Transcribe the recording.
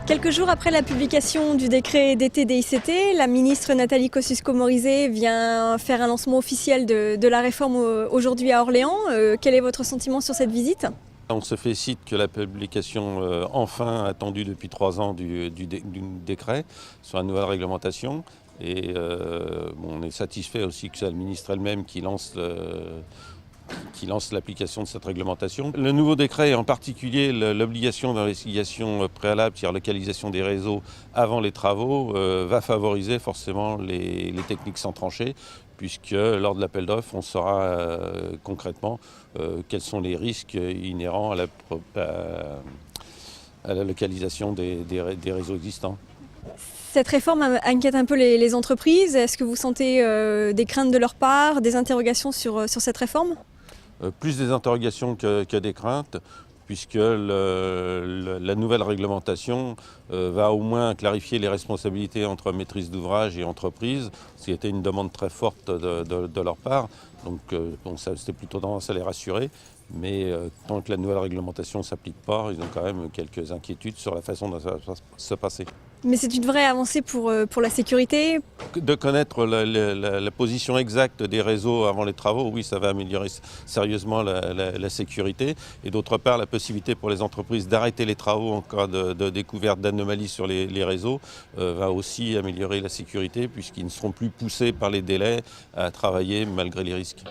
Quelques jours après la publication du décret d'été DICT, la ministre Nathalie Kosciusko-Morizet vient faire un lancement officiel de la réforme aujourd'hui à Orléans. Quel est votre sentiment sur cette visite ? On se félicite que la publication enfin attendue depuis 3 ans du décret sur la nouvelle réglementation. Et on est satisfait aussi que c'est la ministre elle-même qui lance l'application de cette réglementation. Le nouveau décret, en particulier l'obligation d'investigation préalable sur la localisation des réseaux avant les travaux, va favoriser forcément les techniques sans tranchées, puisque lors de l'appel d'offres, on saura concrètement quels sont les risques inhérents à la localisation des réseaux existants. Cette réforme inquiète un peu les entreprises. Est-ce que vous sentez des craintes de leur part, des interrogations sur cette réforme ? Plus des interrogations que des craintes, puisque la nouvelle réglementation va au moins clarifier les responsabilités entre maîtrise d'ouvrage et entreprise, ce qui était une demande très forte de leur part. Donc c'était plutôt tendance à les rassurer, mais tant que la nouvelle réglementation ne s'applique pas, ils ont quand même quelques inquiétudes sur la façon dont ça va se passer. Mais c'est une vraie avancée pour la sécurité. De connaître la position exacte des réseaux avant les travaux, oui, ça va améliorer sérieusement la sécurité. Et d'autre part, la possibilité pour les entreprises d'arrêter les travaux en cas de découverte d'anomalies sur les réseaux va aussi améliorer la sécurité, puisqu'ils ne seront plus poussés par les délais à travailler malgré les risques.